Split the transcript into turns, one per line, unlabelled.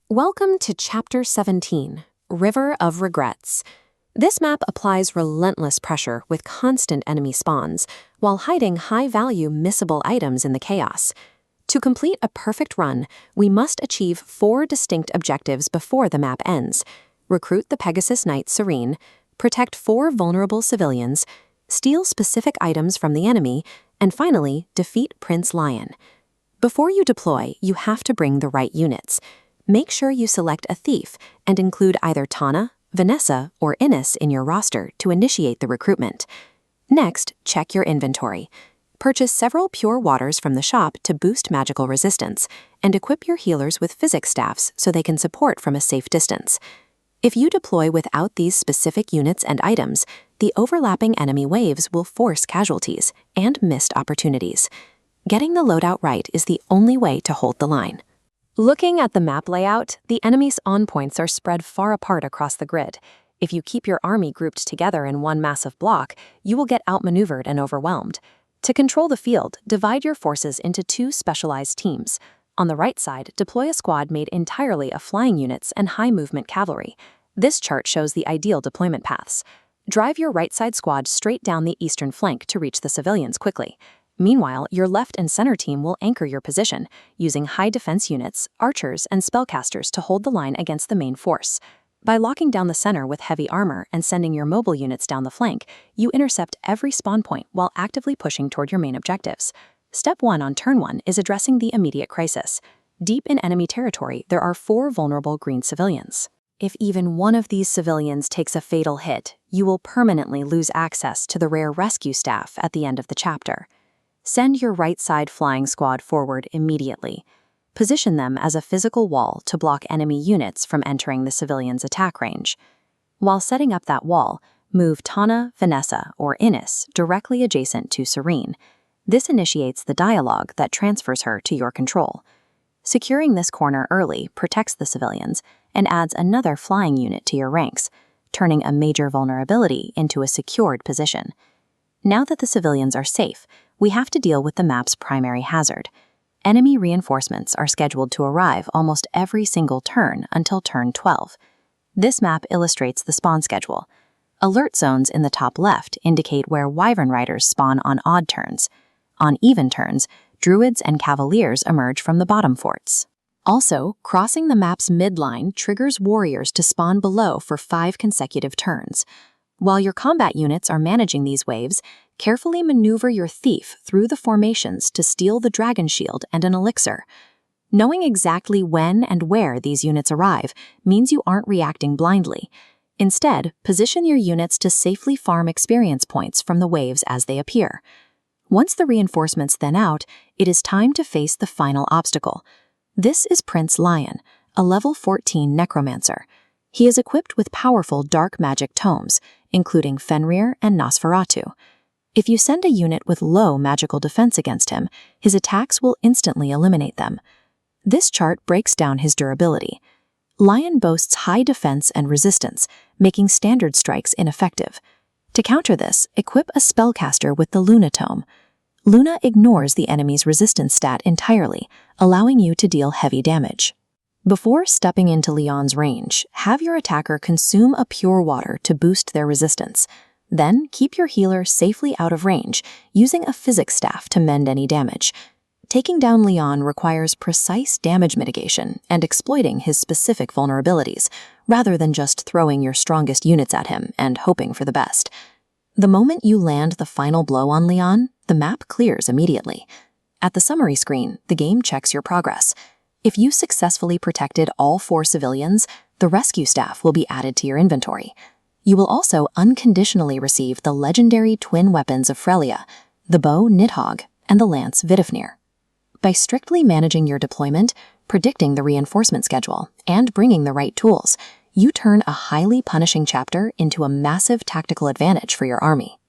Welcome to Chapter 17, River of Regrets. This map applies relentless pressure with constant enemy spawns, while hiding high-value missable items in the chaos. To complete a perfect run, we must achieve 4 distinct objectives before the map ends. Recruit the Pegasus Knight Serene, protect 4 vulnerable civilians, steal specific items from the enemy, and finally, defeat Prince Lion. Before you deploy, you have to bring the right units. Make sure you select a thief and include either Tana, Vanessa, or Innes in your roster to initiate the recruitment. Next, check your inventory. Purchase several pure waters from the shop to boost magical resistance, and equip your healers with physics staffs so they can support from a safe distance. If you deploy without these specific units and items, the overlapping enemy waves will force casualties and missed opportunities. Getting the loadout right is the only way to hold the line. Looking at the map layout, the enemy's on-points are spread far apart across the grid. If you keep your army grouped together in one massive block, you will get outmaneuvered and overwhelmed. To control the field, divide your forces into 2 specialized teams. On the right side, deploy a squad made entirely of flying units and high-movement cavalry. This chart shows the ideal deployment paths. Drive your right-side squad straight down the eastern flank to reach the civilians quickly. Meanwhile, your left and center team will anchor your position, using high defense units, archers, and spellcasters to hold the line against the main force. By locking down the center with heavy armor and sending your mobile units down the flank, you intercept every spawn point while actively pushing toward your main objectives. Step 1 on turn 1 is addressing the immediate crisis. Deep in enemy territory, there are 4 vulnerable green civilians. If even one of these civilians takes a fatal hit, you will permanently lose access to the rare rescue staff at the end of the chapter. Send your right-side flying squad forward immediately. Position them as a physical wall to block enemy units from entering the civilian's attack range. While setting up that wall, move Tana, Vanessa, or Innes directly adjacent to Serene. This initiates the dialogue that transfers her to your control. Securing this corner early protects the civilians and adds another flying unit to your ranks, turning a major vulnerability into a secured position. Now that the civilians are safe, we have to deal with the map's primary hazard. Enemy reinforcements are scheduled to arrive almost every single turn until turn 12. This map illustrates the spawn schedule. Alert zones in the top left indicate where Wyvern Riders spawn on odd turns. On even turns, Druids and Cavaliers emerge from the bottom forts. Also, crossing the map's midline triggers warriors to spawn below for 5 consecutive turns. While your combat units are managing these waves, carefully maneuver your thief through the formations to steal the dragon shield and an elixir. Knowing exactly when and where these units arrive means you aren't reacting blindly. Instead, position your units to safely farm experience points from the waves as they appear. Once the reinforcements thin out, it is time to face the final obstacle. This is Prince Lion, a level 14 necromancer. He is equipped with powerful dark magic tomes, including Fenrir and Nosferatu. If you send a unit with low magical defense against him, his attacks will instantly eliminate them. This chart breaks down his durability. Lion boasts high defense and resistance, making standard strikes ineffective. To counter this, equip a spellcaster with the Luna Tome. Luna ignores the enemy's resistance stat entirely, allowing you to deal heavy damage. Before stepping into Leon's range, have your attacker consume a pure water to boost their resistance. Then, keep your healer safely out of range, using a physics staff to mend any damage. Taking down Leon requires precise damage mitigation and exploiting his specific vulnerabilities, rather than just throwing your strongest units at him and hoping for the best. The moment you land the final blow on Leon, the map clears immediately. At the summary screen, the game checks your progress. If you successfully protected all 4 civilians, the rescue staff will be added to your inventory. You will also unconditionally receive the legendary twin weapons of Frelia, the bow Nidhogg, and the lance Vidifnir. By strictly managing your deployment, predicting the reinforcement schedule, and bringing the right tools, you turn a highly punishing chapter into a massive tactical advantage for your army.